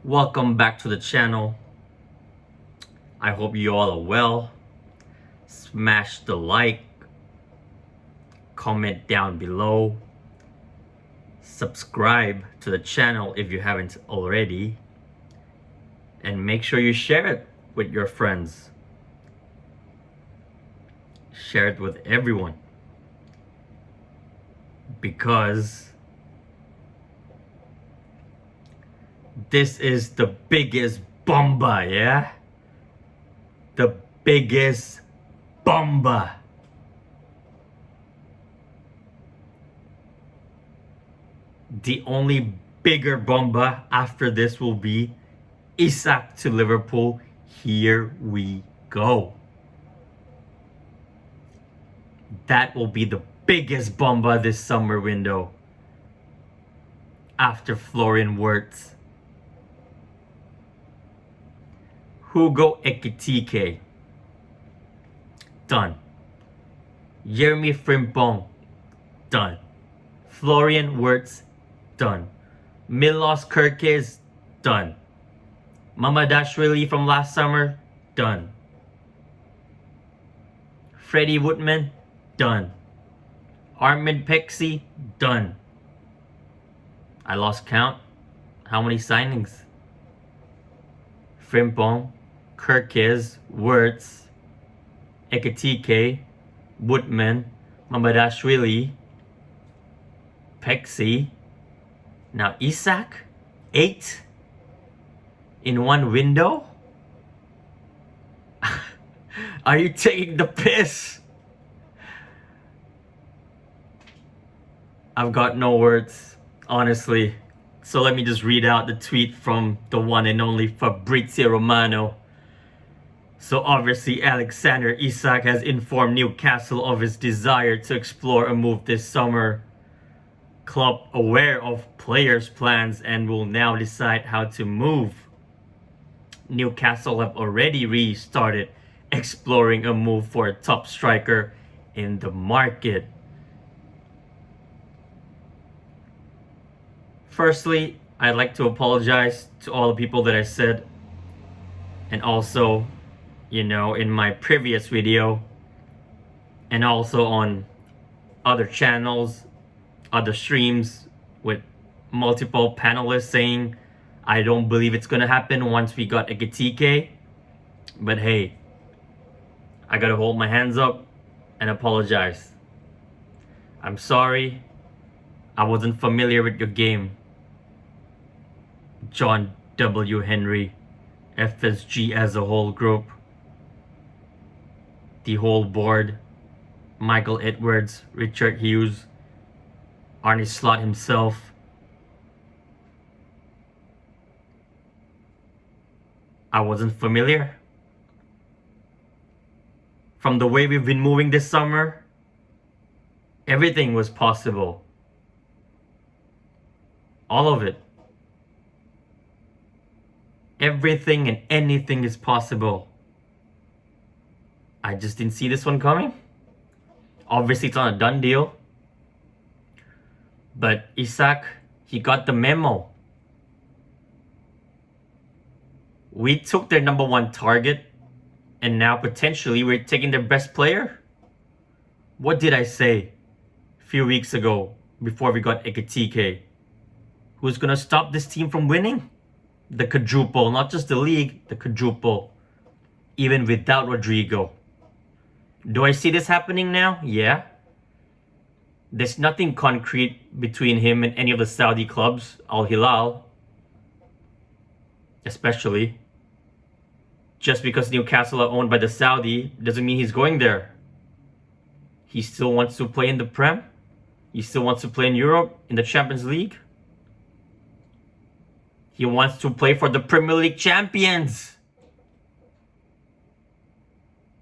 Welcome back to the channel. I hope you all are well. Smash the like, comment down below, subscribe to the channel if you haven't already, and make sure you share it with your friends. Share it with everyone, because this is the biggest Bomba, yeah? The biggest Bomba. The only bigger Bomba after this will be Isak to Liverpool. Here we go. That will be the biggest Bomba this summer window. After Florian Wirtz. Hugo Ekitike. Done. Jeremy Frimpong. Done. Florian Wirtz. Done. Milos Kerkez. Done. Mamadashvili from last summer. Done. Freddie Woodman. Done. Armin Pexi. Done. I lost count. How many signings? Frimpong, Kerkez, Wirtz, Ekitike, Woodman, Mamadashvili, Pexi. Now Isak, 8 in one window? Are you taking the piss? I've got no words, honestly. So let me just read out the tweet from the one and only Fabrizio Romano. So obviously Alexander Isak has informed Newcastle of his desire to explore a move this summer. Club aware of players' plans and will now decide how to move. Newcastle have already restarted exploring a move for a top striker in the market. Firstly, I'd like to apologize to all the people that I said, and also, in my previous video, and also on other channels, other streams with multiple panelists saying I don't believe it's gonna happen once we got Ekitike. But hey, I gotta hold my hands up and apologize. I'm sorry, I wasn't familiar with your game. John W. Henry, FSG as a whole group, the whole board, Michael Edwards, Richard Hughes, Arne Slot himself. I wasn't familiar. From the way we've been moving this summer, everything was possible. All of it. Everything and anything is possible. I just didn't see this one coming. Obviously, it's not a done deal. But Isak, he got the memo. We took their number one target, and now potentially we're taking their best player. What did I say a few weeks ago before we got Ekitike? Who's gonna stop this team from winning? The quadruple, not just the league, the quadruple, even without Rodrigo. Do I see this happening now? Yeah. There's nothing concrete between him and any of the Saudi clubs, Al Hilal, especially. Just because Newcastle are owned by the Saudi doesn't mean he's going there. He still wants to play in the Prem. He still wants to play in Europe, in the Champions League. He wants to play for the Premier League champions.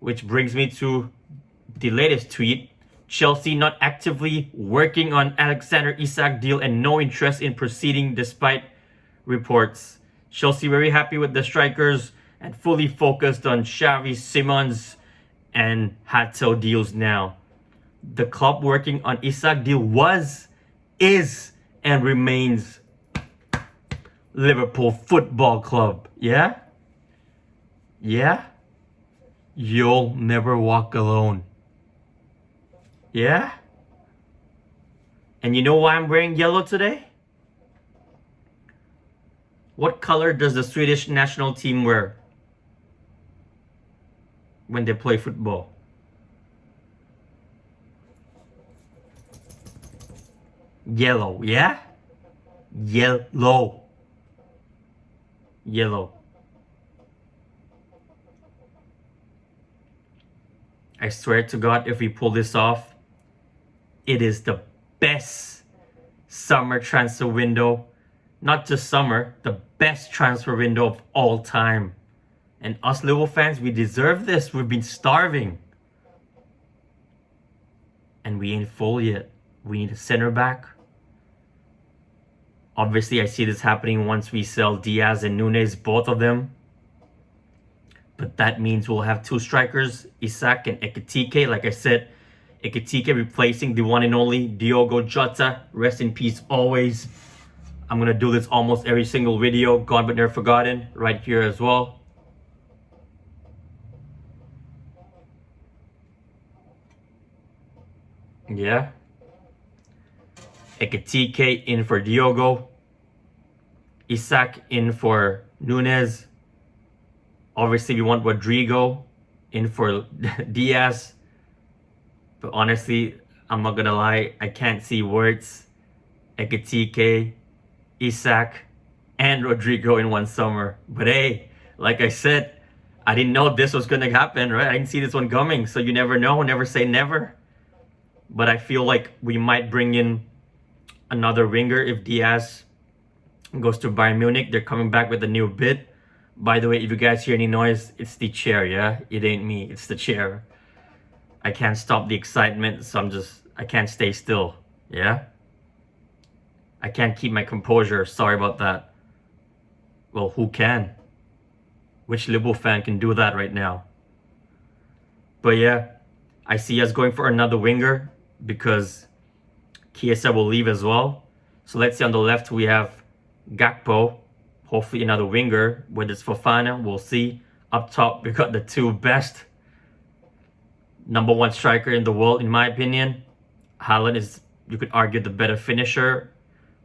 Which brings me to the latest tweet. Chelsea not actively working on Alexander Isak deal and no interest in proceeding despite reports. Chelsea very happy with the strikers and fully focused on Xavi Simons and Hato deals now. The club working on Isak deal was, is, and remains Liverpool Football Club. Yeah? Yeah? You'll never walk alone. Yeah? And you know why I'm wearing yellow today? What color does the Swedish national team wear when they play football? Yellow, yeah? Yellow. Yellow. I swear to God, if we pull this off, it is the best summer transfer window. Not just summer, the best transfer window of all time. And us Liverpool fans, we deserve this. We've been starving. And we ain't full yet. We need a center back. Obviously, I see this happening once we sell Diaz and Nunes, both of them. But that means we'll have two strikers, Isak and Ekitike. Like I said, Ekitike replacing the one and only Diogo Jota. Rest in peace always. I'm going to do this almost every single video. Gone but never forgotten. Right here as well. Yeah. Ekitike in for Diogo. Isak in for Nunes. Obviously, we want Rodrigo in for Diaz. But honestly, I'm not gonna lie, I can't see words. Ekitike, Isak, and Rodrigo in one summer. But hey, like I said, I didn't know this was gonna happen, right? I didn't see this one coming. So you never know, never say never. But I feel like we might bring in another winger if Diaz goes to Bayern Munich. They're coming back with a new bid. By the way, if you guys hear any noise, it's the chair, yeah? It ain't me, it's the chair. I can't stop the excitement, so I can't stay still, yeah? I can't keep my composure, sorry about that. Well, who can? Which Liverpool fan can do that right now? But yeah, I see us going for another winger because Chiesa will leave as well. So let's see, on the left we have Gakpo. Hopefully another winger. Whether it's Fofana, we'll see. Up top, we got the two best #1 striker in the world, in my opinion. Haaland is, you could argue, the better finisher.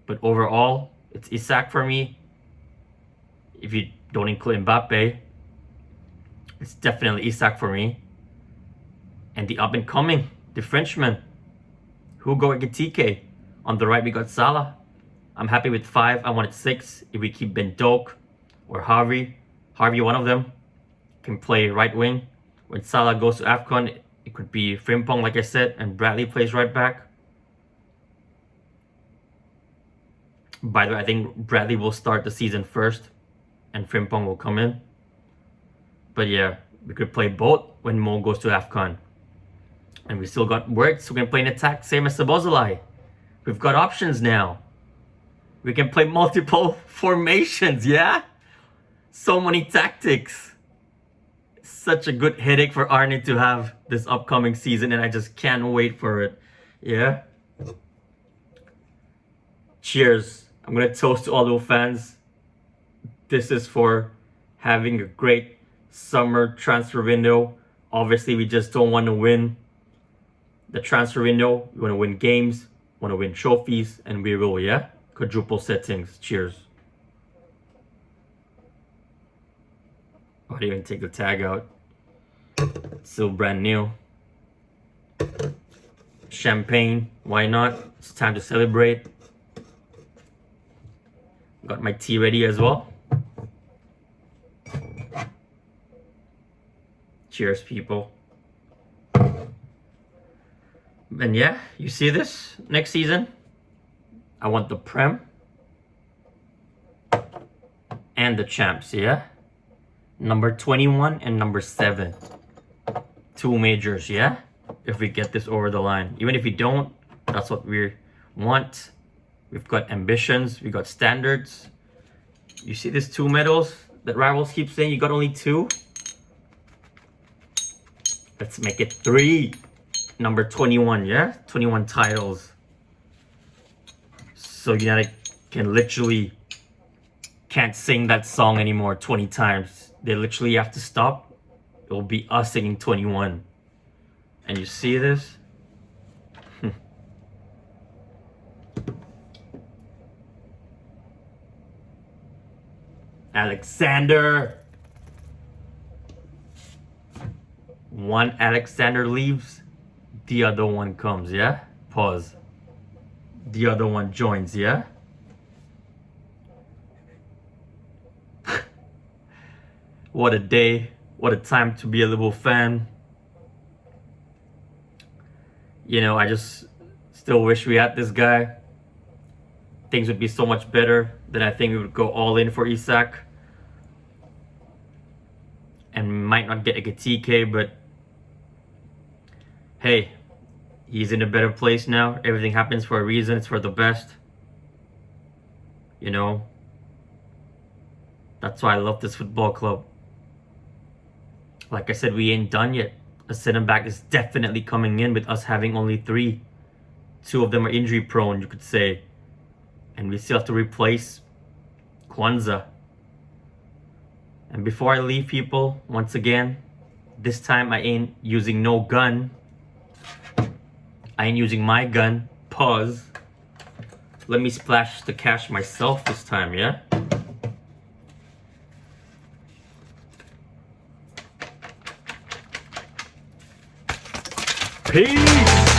But overall, it's Isak for me. If you don't include Mbappe, it's definitely Isak for me. And the up-and-coming, the Frenchman, Hugo Ekitike. On the right, we got Salah. I'm happy with 5. I wanted 6. If we keep Ben Doak or Harvey, one of them, can play right wing. When Salah goes to AFCON, it could be Frimpong, like I said, and Bradley plays right back. By the way, I think Bradley will start the season first, and Frimpong will come in. But yeah, we could play both when Mo goes to AFCON. And we still got works. We can play an attack, same as Sabozalai. We've got options now. We can play multiple formations, yeah? So many tactics. Such a good headache for Arne to have this upcoming season, and I just can't wait for it. Yeah? Cheers. I'm gonna toast to all the fans. This is for having a great summer transfer window. Obviously, we just don't want to win the transfer window. We want to win games, want to win trophies, and we will, yeah? Quadruple settings. Cheers. I didn't even take the tag out. It's still brand new. Champagne. Why not? It's time to celebrate. Got my tea ready as well. Cheers, people. And yeah, you see this next season? I want the Prem and the Champs, yeah? Number 21 and number 7. 2 majors, yeah? If we get this over the line. Even if we don't, that's what we want. We've got ambitions, we got standards. You see these 2 medals that rivals keep saying you got only 2? Let's make it 3. Number 21, yeah? 21 titles. So United can literally can't sing that song anymore 20 times. They literally have to stop. It will be us singing 21. And you see this? Alexander! One Alexander leaves, the other one comes, yeah? Pause. The other one joins, yeah? What a day. What a time to be a Liverpool fan. You know, I just still wish we had this guy. Things would be so much better. Then I think we would go all in for Isak. And might not get a TK, but hey, he's in a better place now. Everything happens for a reason. It's for the best. You know, that's why I love this football club. Like I said, we ain't done yet. A center back is definitely coming in with us having only 3. 2 of them are injury prone, you could say. And we still have to replace Kwanzaa. And before I leave, people, once again, this time I ain't using no gun. I ain't using my gun. Pause. Let me splash the cash myself this time, yeah? Peace!